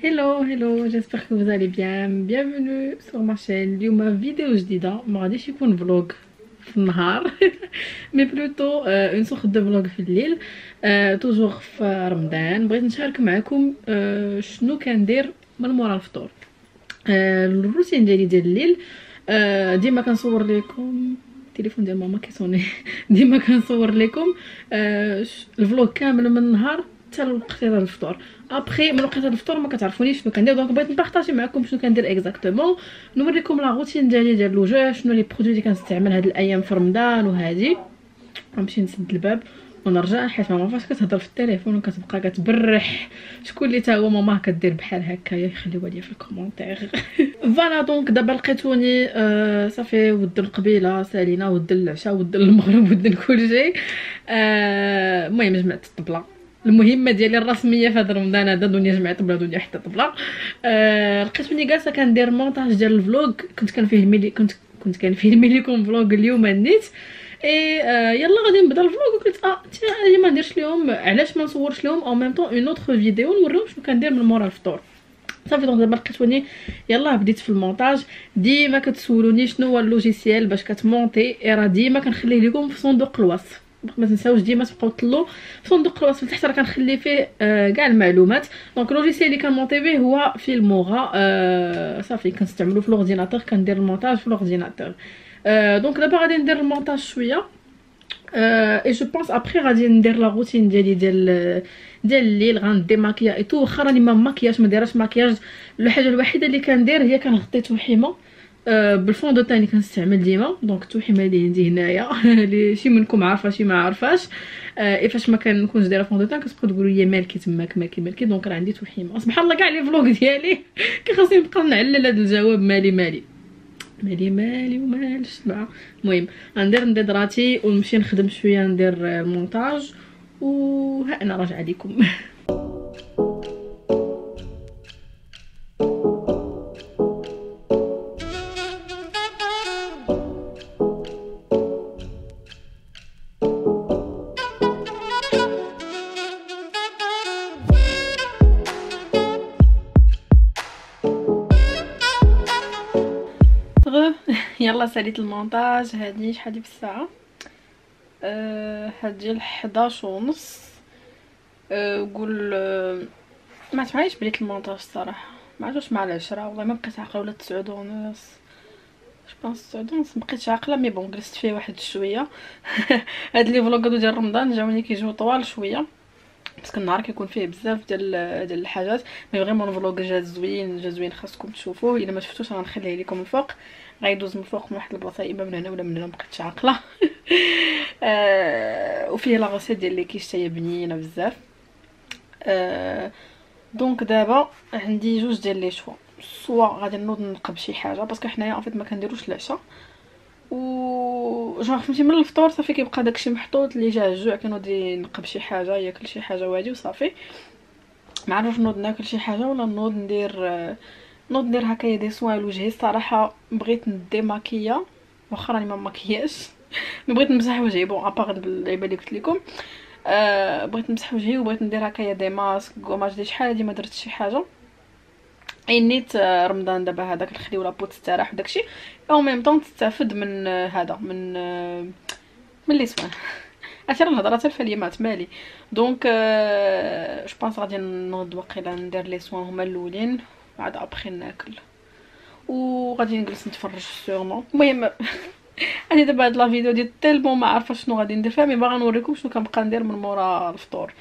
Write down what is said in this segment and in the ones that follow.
hello, j'espère que vous allez bien. Bienvenue sur ma chaîne. اليوم فيديو جديدة، ما غاديش يكون فلوق في النهار مي بلوتو اون سورت دو فلوق في الليل. توجور في رمضان بغيت نشارك معكم شنو كندير من مورا الفطور. الروتين ديالي ديال الليل. ديما كنصور لكم التليفون ديال ماما كيصوني ديما كنصور لكم الفلوق كامل من النهار حتى الوقت ديال الفطور. ابخي من وقت الفطور ما كتعرفونيش شنو كندير، دونك بغيت نبارطاجي معكم شنو كندير اكزاكتومون، نوريكم لا روتين ديالي ديال الوجه، شنو لي برودوي اللي كنستعمل هاد الايام في رمضان. وهادي غنمشي نسد الباب ونرجع حيت ماما فاش كتهضر في التليفون وكتبقى كتبرح شكون اللي تا هو ماما كدير بحال هكايا يخليوها ليا في الكومونتير. فوالا دونك دابا لقيتوني صافي ودن القبيله سالينا ودن العشاء ودن المغرب ودن كلشي. المهم جمعت الطبله، المهمه ديالي الرسميه في هذا رمضان هذا دنيا جمعت طبله دنيا حتى طبله. لقيتوني جالسه كندير مونتاج ديال الفلوغ، كنت كنفيلمي لكم فلوغ اليوم نيت اي يلا غادي نبدا الفلوغ. وقلت علاش ما نديرش لهم، علاش ما نصورش لهم او ميم طون اون اوتر فيديو نوريهم شنو كندير من مورا الفطور. صافي دونك دابا لقيتوني يلا بديت في المونتاج. ديما كتسولوني شنو هو اللوجيسيال باش كتمونتي، راه ديما كنخليه لكم في صندوق الوصف، ما تنساوش ديما تبقاو تطلوا في صندوق الوصف تحت راه كنخلي فيه كاع المعلومات. دونك اللوجيسيال اللي كنمونتي به هو فيلموغا. صافي كنستعملو في لورديناتور، كندير المونتاج في لورديناتور. دونك دابا غادي ندير المونتاج شويه اي جو بونس ابري غادي ندير لا روتين ديالي ديال الليل. غندي ماكياج اي تو، واخا راني ما ماكياج ما دايراش ماكياج. الحاجه الوحيده اللي كندير هي كنغطي توحيمه بالفون دو تان اللي كنستعمل ديما. دونك التوحيمه اللي عندي هنايا اللي شي منكم عارفه شي ما عارفاش. فاش ما كنكونش دايره فون دو تان كتبقاو تقولوا لي مالكي تماك مالكي. دونك راه عندي توحيمه. سبحان الله كاع لي فلوغ ديالي كيخاصني نبقى نعلل هذا الجواب مالي ومال الشبعه. المهم غندير ندراتي ونمشي نخدم شويه ندير المونتاج وها انا راجعه لكم. يلا ساليت المونتاج. هادي شحال في الساعه؟ هادي 11:30. قول ما تعرفش بديت المونتاج الصراحه، ما عرفتش مع 10 والله ما بقيت عاقله، ولا 9:30 جوبونس 9:30 بقيت عاقله. مي بون جلست فيه واحد شويه. هاد لي فلوغ ديال رمضان جاوني كيجيو طوال شويه باسكو النهار كيكون فيه بزاف ديال الحاجات. مي فريمون الفلوغ جا زوين خاصكم تشوفوه. الا ما شفتوش غنخليه لكم الفوق، غيدوز من الفوق من واحد البلاصه اما من هنا ولا من هنا، مبقيتش عاقله. وفيه لا غوسيت ديال لي كيش تاهي بنينه بزاف. دونك دابا عندي جوج ديال لي شوا، سوا غادي نوض نقب شي حاجه باسكو حنايا ما كنديروش العشاء و جونغ فهمتي من الفطور صافي كيبقى داكشي محطوط اللي جا الجوع كنوض نقب شي حاجه ياكل شي حاجه وهادي وصافي. ما عرفش نوض ناكل شي حاجه ولا نوض ندير هكايا دي سوان لوجهي. الصراحه بغيت نديماكيا واخا راني ما ماكياش بغيت نمسح وجهي بون ابار اللعيبه اللي قلت لكم. بغيت نمسح وجهي وبغيت ندير هكايا دي ماسك كوماج دي شحال هادي ما درت شي حاجه. نيت رمضان دابا هذاك نخليو لابوت تستراح وداكشي او ميم طون تستافد من هذا من لي سوان. اثر الهضره تلفى ليا مات مالي. دونك جو بونس غادي نوض وقيلا ندير لي سوان هما الاولين بعد ابخي ناكل وغادي نجلس نتفرج سيغمون. المهم انا دابا هاد لا فيديو ديال تيلمون ما عارفه شنو غادي ندير فيها، مي باغا نوريكم شنو كنبقى ندير من مورا الفطور.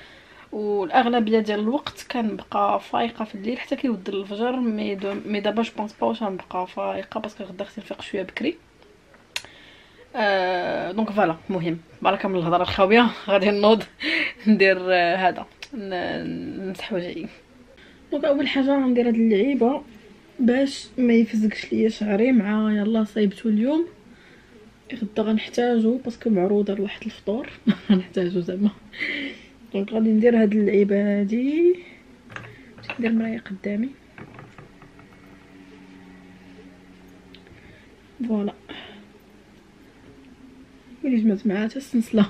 والاغلبيه ديال الوقت كنبقى فايقه في الليل حتى كيود الفجر. مي دابا جو بونس با واش غنبقى فايقه باسكو غدا خصني نفيق شويه بكري. دونك فوالا المهم بركه من الهضره الخاويه غادي نوض ندير هذا نمسح وجهي. دونك اول حاجه غندير هاد اللعيبه باش ما يفزقش ليا شعري مع يلا صايبته اليوم. غدا غنحتاجو باسكو معروضه لواحد الفطور غنحتاجو زعما. دونك غادي ندير هاد اللعيبه هادي، ندير مرايه قدامي فوالا. ويلي جمعت معاها حتى السنسله.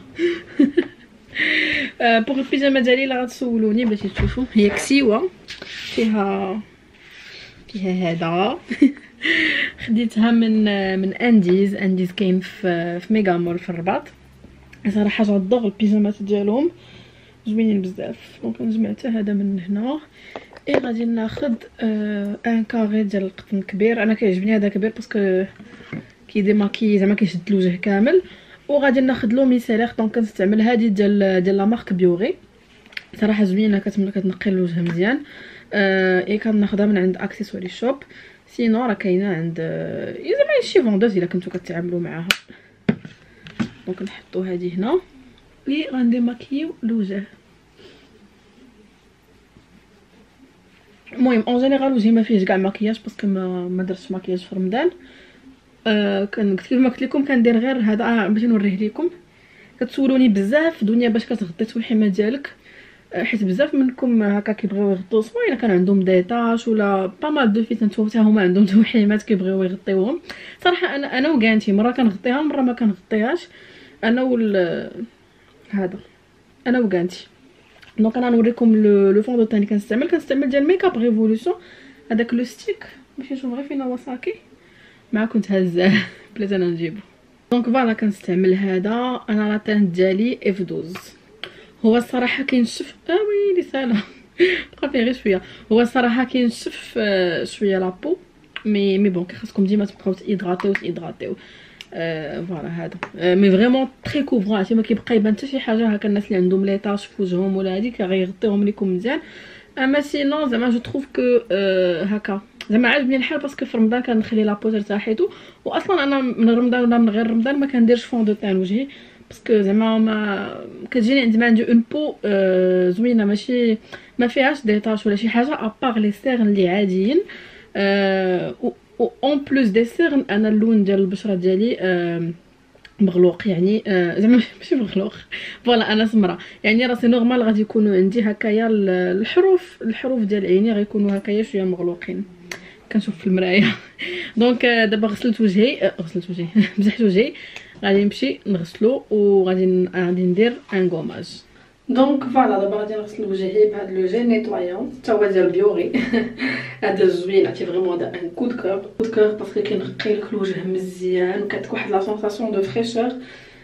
بوغ البيجامه ديالي اللي غتسولوني باش تشوفوا هي كسيوه فيها هذا. خديتها من انديز كاين في ميغا مول في الرباط. صراحه جادور البيجامات ديالهم زوينين بزاف، دونك جمعت هذا من هنا. اي غادي ناخذ ان كاري ديال القطن كبير. انا كيعجبني هذا كبير باسكو كيديماكي زعما كيشد الوجه كامل. وغادي ناخذ لو ميسيلير، دونك كنستعمل هذه ديال لا مارك بيوري. صراحه زوينه كتنقي الوجه مزيان. اي كناخذها من عند اكسسوري شوب. سينو راه كاينه عند زعما شي فوندوز الا كنتو كتعاملوا معاها. دونك نحطو هذه هنا وي غنديماكيو الوجه. المهم اون جينيرال وجهي ما فيهش كاع ماكياج باسكو ما درتش ماكياج في رمضان. كما قلت لكم كندير غير هذا باش نوريه لكم. كتسولوني بزاف دنيا باش كتغطي التوحيمه ديالك، حيت بزاف منكم هكا كيبغيو يغطيو سوا الا كان عندهم ديتاش ولا با مال دو فيت حتى هما عندهم توحيمات كيبغيو يغطيوهم. صراحه انا وكانتي مره كنغطيها مره ما كنغطيهاش. انا هذا انا وكانتي. دونك انا نوريكم لو فون دو تان اللي كنستعمل ديال ميك اب ريفولوشن. هذاك لو ستيك باش نشوف غير فين هو ساكي معا كنت هزاه بلات انا نجيبو. دونك فوالا كنستعمل هذا. انا لا تان ديالي اف 12. هو الصراحه كينشف ويلي سالا بقى فيه غير شويه. هو الصراحه كينشف شويه لابو مي بون خاصكم ديما تبقاو تيدغاتيو. فوالا هذا مي فريمون تري كوفرون. عرفتي ما كيبقى يبان حتى شي حاجه هكا. الناس اللي عندهم لي طاش في وجههم ولا هذيك غيغطيهم لكم مزيان. اما سينون زعما جو تروف كو هكا زعما عاجبني الحال باسكو في رمضان كنخلي لابو ترتاحيتو. واصلا انا من رمضان ولا من غير رمضان ما كنديرش فون دو تان وجهي باسكو زعما ما كتجيني عندي اون بو زوينه ماشي ما فيهاش ديتاش ولا شي حاجه ابار لي سيرن اللي عاديين. و اون بلوس دي سيرن انا اللون ديال البشره ديالي مغلوق يعني زعما ماشي مغلوق فوالا انا سمراء يعني راسي نورمال غادي يكونوا عندي هكايا الحروف ديال عيني غيكونوا هكايا شويه مغلوقين. كنشوف في المرايه. دونك دابا غسلت وجهي مسحت وجهي غادي نمشي نغسلو وغادي ندير ان غوماج. دونك فوالا دابا غادي نغسل وجهي بهذا لو جيل نيتوايون حتى هو ديال بيوري. هذا زوين عرفتي فريمون هذا ان كود كور باسكو كينقي لك الوجه مزيان وكتعطيك واحد لا سونساسيون دو فريشور.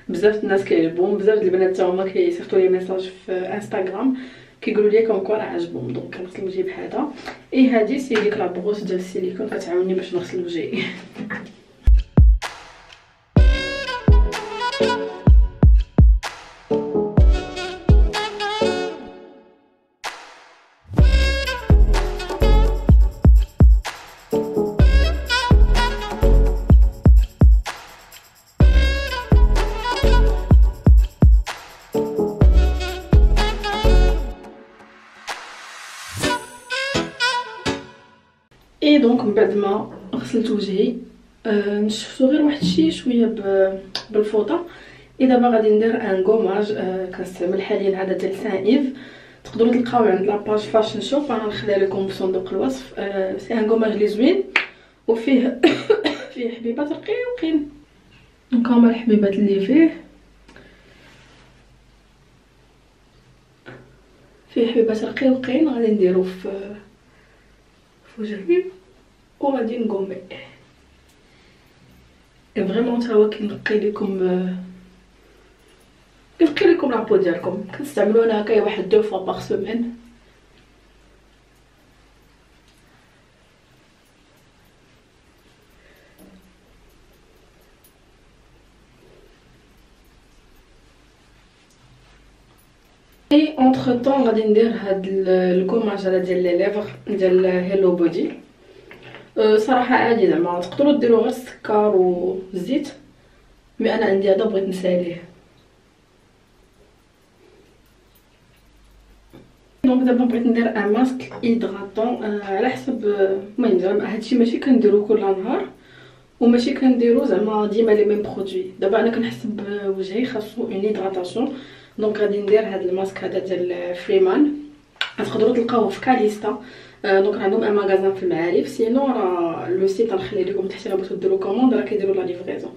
بزاف الناس كيعجبهم بزاف د البنات حتى هما كيصيفطوا لي ميساج في انستغرام كيقولوا لي كوم كوا راه عجبهم. دونك كنغسل وجهي بهذا. اي هذه سي ديك لا بروس ديال السيليكون كتعاوني باش نغسل وجهي. اي دونك من بعد ما غسلت وجهي نشفتو غير واحد شويه بالفوطه. اي دابا غادي ندير ان غوماج. كنستعمل حاليا هذا ديال سان ايف. تقدروا تلقاوه عند لاباج فاشن شوب. انا نخليها لكم في صندوق الوصف. سي ان غوماج لي زوين وفيه فيه حبيبات رقيقين. دونك هما الحبيبات اللي فيه حبيبات رقيقين غادي نديرو في وجهي وغادي نقومي. فريمون تا هو كينقي لكم لابو ديالكم. كنستعملو انا هكايا واحد دو فوا باغ سيمين. اي اونتر طون غادي ندير هاد الكوماج هذا ديال لي ليفر ديال هيلو بودي. صراحه عادي زعما تقدروا ديروا غير السكر والزيت مي انا عندي هذا بغيت نساليه. دونك دابا بغيت ندير ان ماسك هيدراتون على حسب. المهم زعما هادشي ماشي كنديرو كل نهار وماشي كنديرو زعما ديما لي ميم برودوي. دابا انا كنحس بوجهي خاصو اون هيدراتاسيون. دونك غادي ندير هذا الماسك هذا ديال فريمان. تقدروا تلقاوه في كاليستا. دونك عندهم ان ماغازان في المعارف. سينو راه لو سيت غنخلي لكم تحت الا بغيتو ديروا كوموند راه كيديروا لا ليفريزون.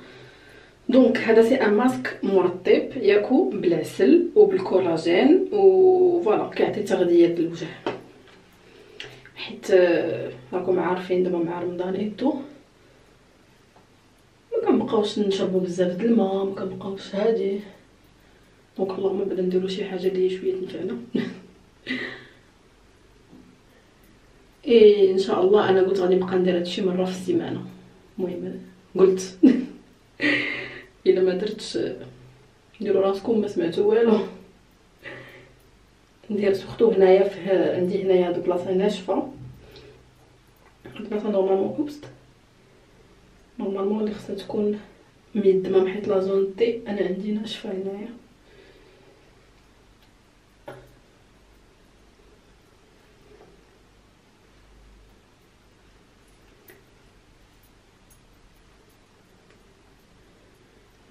دونك هذا سي ان ماسك مرطب ياكو بالعسل وبالكولاجين وفوالا كيعطي تغذيه للوجه. حيت راكم عارفين دابا مع رمضان ايتو ما كنبقاوش نشربوا بزاف د الماء، ما كنبقاوش هادي، دونك اللهم بدا نديرو شي حاجه اللي شويه تنفعنا. ان شاء الله انا قلت غادي نبقى ندير هادشي مره في السيمانه. المهم قلت الا ما درتش ديروا راسكم ما سمعتوا والو. ندير سورتو هنايا عندي هنايا هاد البلاصه ناشفه، هاد البلاصه نورمالمون اوبست نورمالمون اللي خصها تكون ميدمه حيت لا زون تي انا عندي ناشفه هنايا.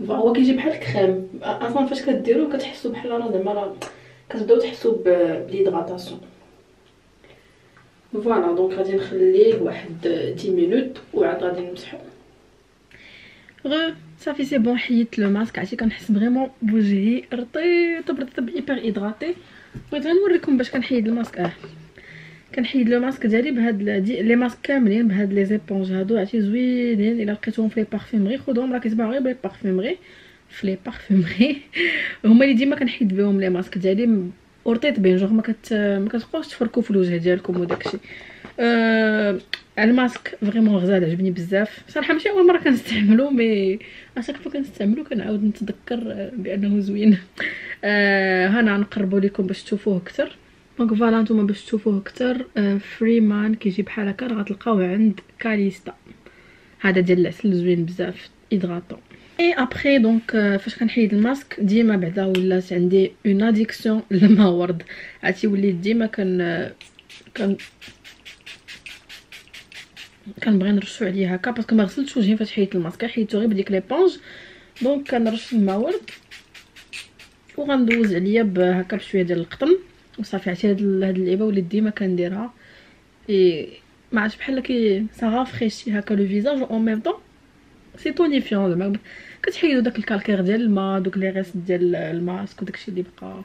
هو كيجي بحال الكريم اصلا، فاش كديروا كتحسوا بحال راه زعما كتبداو تحسوا بليدغاتاسيون. فوالا دونك غادي نخليه واحد 10 مينوت وعاد غادي نمسحو. صافي سي بون، حيدت لو ماسك. عرفتي كنحس فريمون بوجهي رطيب ايبر ايدغاتي. بغيت غير نوريكم باش كنحيد الماسك. كنحيد لو ماسك ديالي بهاد لي ماسك كاملين بهاد لي زيبونج هادو. عرفتي زوينين، الا لقيتوهم في لي بارفيمري خذوهم، راه كيتباعو غير بلي بارفيمري في لي بارفيمري هما اللي ديما كنحيد بهم لي ماسك ديالي ورطيط بين جوغ ما كتبقاوش تفركوا في الوجه ديالكم وداكشي. الماسك فريمون غزال، عجبني بزاف صراحه. ماشي اول مره كنستعملو، مي اشاك فوا كنستعملو كنعاود نتذكر بانه زوين. هنا نقربوا لكم باش تشوفوه اكثر. دونك فوالا نتوما باش تشوفوه اكثر. فريمان كيجي بحال هكا، غتلقاوه عند كاليستا. هذا ديال العسل زوين بزاف ايدغاطون. اي ابري دونك فاش كنحيد الماسك ديما بعدا ولات عندي اون اديكسيون للما ورد. عرفتي وليت ديما كنبغي نرشو عليه هكا باسكو ما غسلتش وجهي فاش حيدت الماسك، حيدتو غير بديك ليبونج. دونك كنرش الماء ورد وغندوز عليا هكا بشويه ديال القطن وصافي. عرفتي هاد اللعيبه وليت ديما كنديرها. ما عرفتش بحال كي سا فريشي هكا لو فيزاج اون ميم طون سي تونيفيون. زعما كتحيدوا داك الكالكير ديال الماء، دوك لي ريست ديال الماسك وداكشي اللي بقى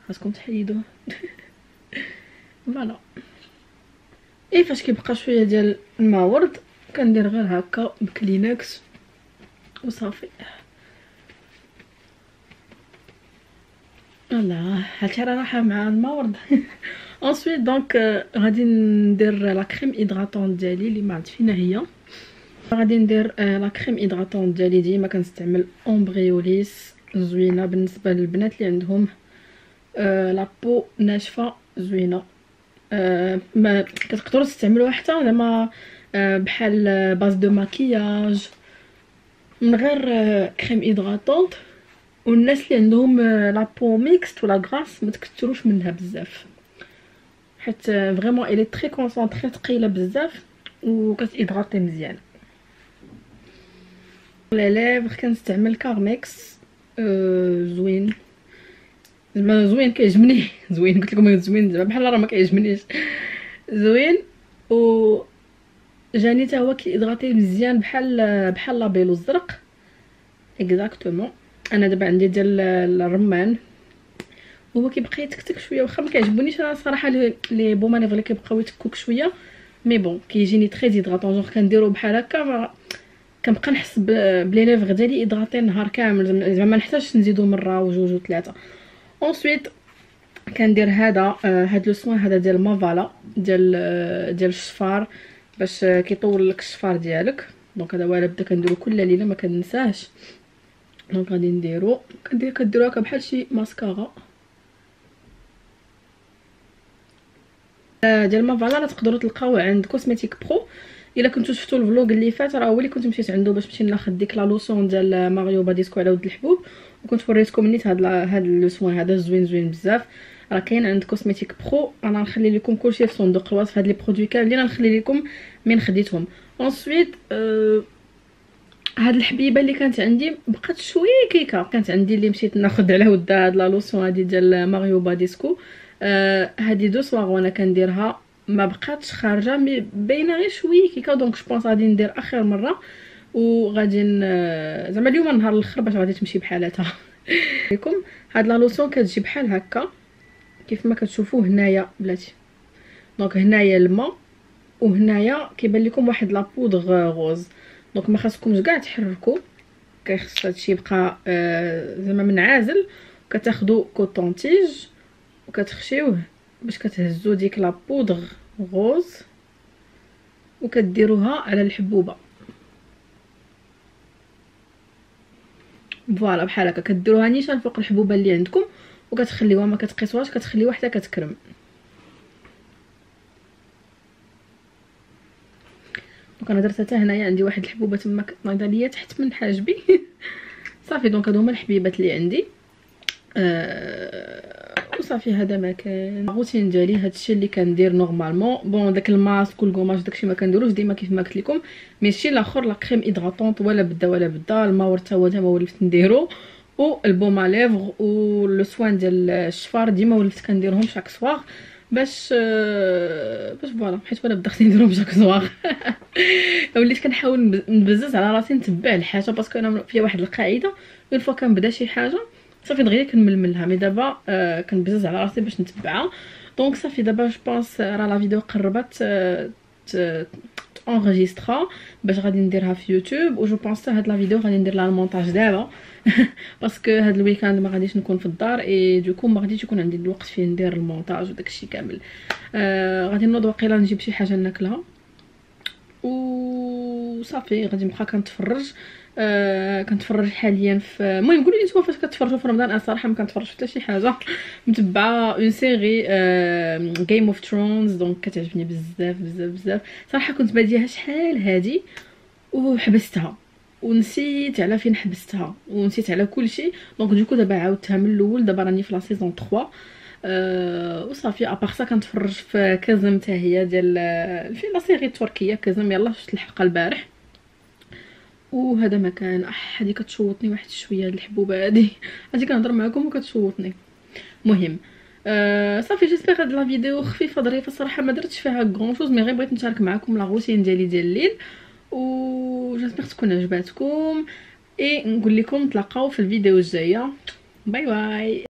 خاصكم تحيدوه. فوالا. فاش كيبقى شويه ديال الماء ورد كندير غير هكا بكلينكس وصافي. الله هادشي راه راحه مع الماء ورد. انسويت دونك غادي ندير لا كريم ايدغاطون ديالي اللي ما عرفت فينا هي. غادي ندير لا كريم ايدغاطون ديالي ديما كنستعمل امبريوليس، زوينه بالنسبه للبنات اللي عندهم لابو ناشفه زوينه. ما كتقدروا تستعملوها حتى زعما بحال باز دو ماكياج من غير كريم ايدغاطونط. والناس اللي عندهم لابو ميكست ولا غراس ما تكثروش منها بزاف حيت فريمون الي تري كونسونطري، ثقيله بزاف وكتيدغاطي مزيان. لا ليفر كنستعمل كارميكس زوين زعما زوين كيعجبني. زوين قلت لكم زوين زعما بحال راه ما كيعجبنيش، زوين. و جاني حتى هو كيدغاطي مزيان بحال لابيلو الزرق اكزاكتومون. انا دابا عندي ديال الرمان هو كيبقى يتكتك شويه، واخا ما كيعجبونيش انا صراحه لي بومانيفر اللي كيبقاو يتكوك شويه، مي بون كيجيني تري هيدغاطون. جونغ كنديرو بحال هكا كنبقى نحس بلي ليفر ديالي ايدغاطي النهار كامل، زعما ما نحتاجش نزيدو مره وجوج وثلاثه. اونسويت كندير هاد لو سوان هذا ديال مافالا ديال الشفار باش كيطول لك الشفار ديالك. دونك هذا هو نبدا كنديرو كل ليله ما كننساهش. دونك غادي نديرو كديرو هكا بحال شي ماسكارا ديال مافالا. تقدروا تلقاوه عند كوسميتيك برو. الا كنتو شفتوا الفلوق اللي فات راه هو اللي كنت مشيت عنده باش نمشي ناخذ ديك لا لوسون ديال ماريو باديسكو على ود الحبوب، وكنت وريتكم نيت هاد لو سوان هذا زوين بزاف. راه كاين عند كوسميتيك برو. انا نخلي لكم كلشي في صندوق الوصف، هاد لي برودوي كاملين نخلي لكم من خديتهم. اونسويت هاد الحبيبه اللي كانت عندي بقات شويه كيكه، كانت عندي اللي مشيت ناخذ على ودها هاد لا لوسون هادي ديال ماريو باديسكو. هادي دو سواغ وانا كنديرها ما بقاتش خارجه، مي باينه غير شويه كيكه. دونك جو بونس غادي ندير اخر مره وغادي زعما اليوم نهار الاخر باش غادي تمشي بحالاتها. لكم هاد لا لوسون كتجي بحال هكا كيف ما كتشوفوه هنايا بلاتي. دونك هنايا الماء وهنايا كيبان لكم واحد لا بودغ غوز. دونك ما خاصكمش كاع تحركوا، كيخص هادشي يبقى زعما منعزل. كتاخذوا كوطون تيج وكتخشيوه باش كتهزوا ديك لا بودغ غوز وكديروها على الحبوبه. فوالا بحال هكا كديروها نيشان فوق الحبوبه اللي عندكم وكتخليوها، ما كتقيسوهاش، كتخليوها حتى كتكرم. دونك انا درت حتى هنايا عندي واحد الحبوبه تما نايضه ليا تحت من حاجبي. صافي دونك هادو هما الحبيبات اللي عندي. وصافي هذا ما كان الروتين ديالي. هادشي اللي كندير نورمالمون. بون داك الماسك والكوماج داكشي ما كنديروش ديما كيف ما قلت لكم، مي الشيء الاخر لا كريم هيدراتونط ولا بدا الماور حتى هو ديما ولفت نديرو، والبوما ليفغ ولو سوان ديال الشفار ديما ولفت كنديرهم شاك سوار باش فوالا، حيت وانا بدات نديرهم شاك سوار. وليت كنحاول نبزز على راسي نتبع الحاجه، باسكو انا فيها واحد القاعده اون فوا كنبدا شي حاجه صافي دغيا كنململها، مي دابا كنبزز على راسي باش نتبعها. دونك صافي دابا جو بونس راه لا فيديو قربت انغيسترا باش غادي نديرها في يوتيوب، و جو بونس هاد لا فيديو غادي ندير لها المونتاج دابا. باسكو هاد الويكاند ما غاديش نكون في الدار، اي دوكو ما غاديش يكون عندي الوقت فيه ندير المونتاج وداكشي كامل. غادي نوض وقيلا نجيب شي حاجه ناكلها وصافي غادي نبقى كنتفرج. كنتفرج حاليا في، المهم قولوا لي نتوما فاش كتفرجوا في رمضان. انا صراحه ما كنتفرجش حتى شي حاجه، متبعه اون سيري جيم اوف ثرونز، دونك كتعجبني بزاف بزاف بزاف صراحه. كنت باديها شحال هادي وحبستها ونسيت على فين حبستها ونسيت على كل شيء. دونك دوكو دابا عاودتها من الاول، دابا راني في لا سيزون 3. وصافي ابار سا كنتفرج في كازم حتى هي ديال في لا سيري التركيه كازم، يلاه شفت الحلقه البارح. وهذا ما كان هادي كتشوطني واحد شويه هاد الحبوبه هادي كنهضر معكم وكتشوطني. مهم صافي جيسبيغ هاد لا فيديو خفيفه ظريفه صراحه، ما درتش فيها غون شوز، مي غير بغيت نشارك معكم لا روتين ديالي ديال الليل، و جيسبيغ تكون عجباتكم. اي نقول لكم نتلاقاو في الفيديو الجايه. باي باي.